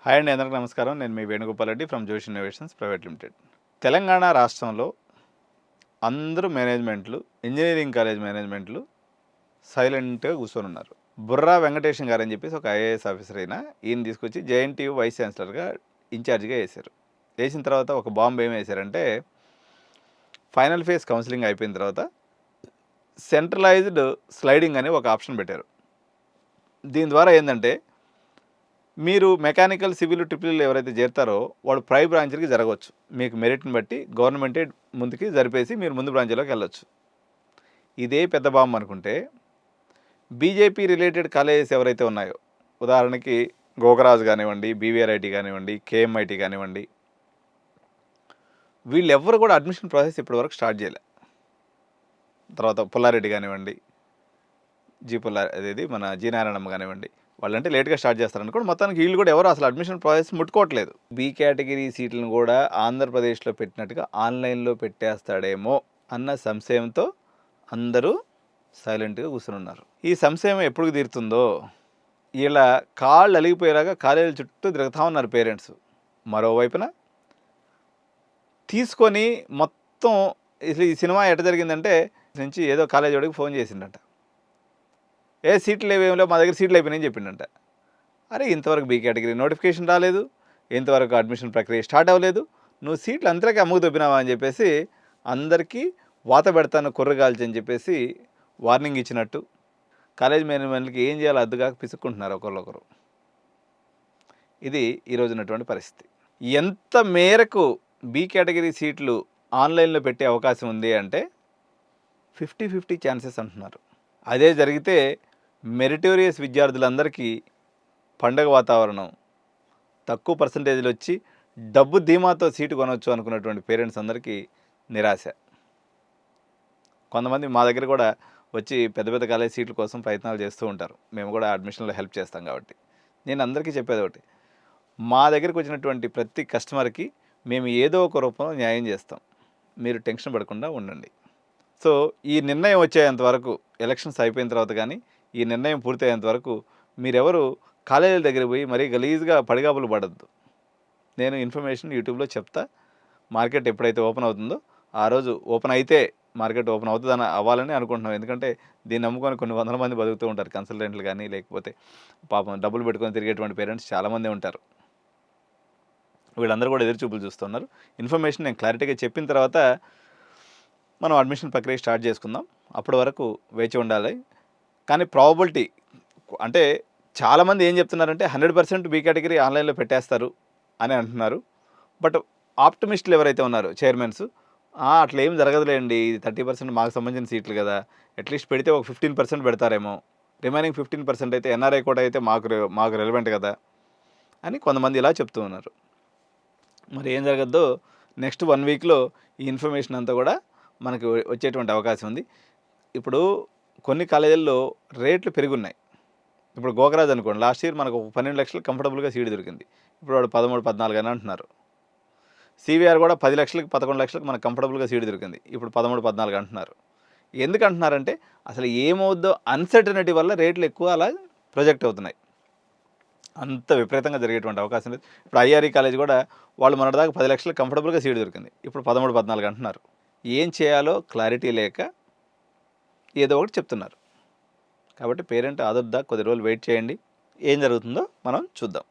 Hi అండి, అందరికీ నమస్కారం. నేను మీ వేణుగోపాల్ రెడ్డి ఫ్రమ్ జోష్ ఇన్నోవేషన్స్ ప్రైవేట్ లిమిటెడ్. తెలంగాణ రాష్ట్రంలో అందరూ మేనేజ్మెంట్లు, ఇంజనీరింగ్ కాలేజ్ మేనేజ్మెంట్లు సైలెంట్గా కూర్చొని ఉన్నారు. బుర్రా వెంకటేశం గారు అని చెప్పేసి ఒక ఐఏఎస్ ఆఫీసర్ అయినా ఈయన తీసుకొచ్చి జేఎన్టీయూ వైస్ ఛాన్సలర్గా ఇన్ఛార్జిగా వేశారు. వేసిన తర్వాత ఒక బాంబు ఏం వేశారంటే, ఫైనల్ ఫేజ్ కౌన్సిలింగ్ అయిపోయిన తర్వాత సెంట్రలైజ్డ్ స్లైడింగ్ అని ఒక ఆప్షన్ పెట్టారు. దీని ద్వారా ఏంటంటే, మీరు మెకానికల్, సివిల్, ట్రిపుల్ ఎవరైతే చేరుతారో వాడు ప్రైవ్ బ్రాంచ్కి జరగవచ్చు. మీకు మెరిట్ని బట్టి గవర్నమెంటే ముందుకి జరిపేసి మీరు ముందు బ్రాంచ్లోకి వెళ్ళొచ్చు. ఇదే పెద్ద బాంబు అనుకుంటే, బీజేపీ రిలేటెడ్ కాలేజెస్ ఎవరైతే ఉన్నాయో, ఉదాహరణకి గోకరాజు కానివ్వండి, బీవీఆర్ఐటీ కానివ్వండి, కేఎంఐటీ కానివ్వండి, వీళ్ళెవ్వరు కూడా అడ్మిషన్ ప్రాసెస్ ఇప్పటివరకు స్టార్ట్ చేయలే. తర్వాత పుల్లారెడ్డి కానివ్వండి, అదేది మన జీ నారాయణమ్మ కానివ్వండి, వాళ్ళంటే లేట్గా స్టార్ట్ చేస్తారనుకోండి. మొత్తానికి వీళ్ళు కూడా ఎవరు అసలు అడ్మిషన్ ప్రాసెస్ ముట్టుకోవట్లేదు. బీ కేటగిరీ సీట్లను కూడా ఆంధ్రప్రదేశ్లో పెట్టినట్టుగా ఆన్లైన్లో పెట్టేస్తాడేమో అన్న సంశయంతో అందరూ సైలెంట్గా కూర్చున్నారు. ఈ సంశయం ఎప్పుడు తీరుతుందో, ఇలా కాళ్ళు అలిగిపోయేలాగా కాలేజీల చుట్టూ తిరుగుతూ ఉన్నారు పేరెంట్స్. మరోవైపున తీసుకొని మొత్తం అసలు ఈ సినిమా ఎట జరిగిందంటే, నుంచి ఏదో కాలేజీ వాడికి ఫోన్ చేసిండట, ఏ సీట్లు ఏమేమి లేవు, మా దగ్గర సీట్లు అయిపోయినాయని చెప్పిండంట. అరే, ఇంతవరకు బీ కేటగిరీ నోటిఫికేషన్ రాలేదు, ఇంతవరకు అడ్మిషన్ ప్రక్రియ స్టార్ట్ అవ్వలేదు, నువ్వు సీట్లు అంతలోకి అమ్ముకు దొబ్బినావా అని చెప్పేసి అందరికీ వాత పెడతాను కుర్రగాల్చి అని చెప్పేసి వార్నింగ్ ఇచ్చినట్టు కాలేజ్ మేనేజ్మెంట్కి ఏం చేయాలో అద్దుగా పిసుక్కుంటున్నారు ఒకరొకరు. ఇది ఈరోజు ఉన్నటువంటి పరిస్థితి. ఎంత మేరకు బీ కేటగిరీ సీట్లు ఆన్లైన్లో పెట్టే అవకాశం ఉంది అంటే 50-50 ఛాన్సెస్ అంటున్నారు. అదే జరిగితే మెరిటోరియస్ విద్యార్థులందరికీ పండగ వాతావరణం, తక్కువ పర్సంటేజ్లు వచ్చి డబ్బు ధీమాతో సీటు కొనవచ్చు అనుకున్నటువంటి పేరెంట్స్ అందరికీ నిరాశ. కొంతమంది మా దగ్గర కూడా వచ్చి పెద్ద పెద్ద కాలేజ్ సీట్ల కోసం ప్రయత్నాలు చేస్తూ ఉంటారు. మేము కూడా అడ్మిషన్లో హెల్ప్ చేస్తాం కాబట్టి నేను అందరికీ చెప్పేది ఒకటి, మా దగ్గరికి వచ్చినటువంటి ప్రతి కస్టమర్కి మేము ఏదో ఒక రూపంలో న్యాయం చేస్తాం. మీరు టెన్షన్ పడకుండా ఉండండి. సో ఈ నిర్ణయం వచ్చేంత వరకు, ఎలక్షన్స్ అయిపోయిన తర్వాత కానీ ఈ నిర్ణయం పూర్తయ్యేంత వరకు మీరెవరు కాలేజీల దగ్గర పోయి మరీ గలీజ్గా పడిగాపులు పడద్దు. నేను ఇన్ఫర్మేషన్ యూట్యూబ్లో చెప్తా. మార్కెట్ ఎప్పుడైతే ఓపెన్ అవుతుందో ఆ రోజు ఓపెన్ అయితే మార్కెట్ ఓపెన్ అవుతుందని అవ్వాలని అనుకుంటున్నాం. ఎందుకంటే దీన్ని నమ్ముకొని కొన్ని వందల మంది బతుకుతూ ఉంటారు, కన్సల్టెంట్లు కానీ, లేకపోతే పాపం డబ్బులు పెట్టుకొని తిరిగేటువంటి పేరెంట్స్ చాలామంది ఉంటారు. వీళ్ళందరూ కూడా ఎదురుచూపులు చూస్తున్నారు. ఇన్ఫర్మేషన్ నేను క్లారిటీగా చెప్పిన తర్వాత మనం అడ్మిషన్ ప్రక్రియ స్టార్ట్ చేసుకుందాం. అప్పటి వరకు వేచి ఉండాలి. కానీ ప్రాబబిలిటీ అంటే చాలామంది ఏం చెప్తున్నారంటే 100% బీ కేటగిరీ ఆన్లైన్లో పెట్టేస్తారు అని అంటున్నారు. బట్ ఆప్టమిస్టులు ఎవరైతే ఉన్నారో చైర్మన్స్, అట్లా ఏం జరగదులేండి, ఇది 30% మాకు సంబంధించిన సీట్లు కదా, అట్లీస్ట్ పెడితే ఒక 15% పెడతారేమో, రిమైనింగ్ 15% అయితే ఎన్ఆర్ఐ కూడా అయితే మాకు రెలవెంట్ కదా అని కొంతమంది ఇలా చెప్తూ ఉన్నారు. మరి ఏం జరగద్దో నెక్స్ట్ 1 వీక్లో ఈ ఇన్ఫర్మేషన్ అంతా కూడా మనకు వచ్చేటువంటి అవకాశం ఉంది. ఇప్పుడు కొన్ని కాలేజీల్లో రేట్లు పెరుగున్నాయి. ఇప్పుడు గోకరాజ్ అనుకోండి, లాస్ట్ ఇయర్ మనకు 12 లక్షలు కంఫర్టబుల్గా సీటు దొరికింది. ఇప్పుడు వాడు 13-14 అని అంటున్నారు. సివిఆర్ కూడా 10 లక్షలకి 11 లక్షలకు మనకు కంఫర్టబుల్గా సీటు దొరికింది. ఇప్పుడు 13-14 అంటున్నారు. ఎందుకు అంటున్నారంటే అసలు ఏమవుద్దో అన్సర్టనిటీ వల్ల రేట్లు ఎక్కువ అలా ప్రొజెక్ట్ అవుతున్నాయి. అంత విపరీతంగా జరిగేటువంటి అవకాశం లేదు. ఇప్పుడు ఐఆర్ఈ కాలేజ్ కూడా వాళ్ళు మొన్నటిదాకా 10 లక్షలకు కంఫర్టబుల్గా సీటు దొరికింది. ఇప్పుడు 13-14 అంటున్నారు. ఏం చేయాలో క్లారిటీ లేక ఏదో ఒకటి చెప్తున్నారు. కాబట్టి పేరెంట్ ఆదర్దా కొద్ది రోజులు వెయిట్ చేయండి, ఏం జరుగుతుందో మనం చూద్దాం.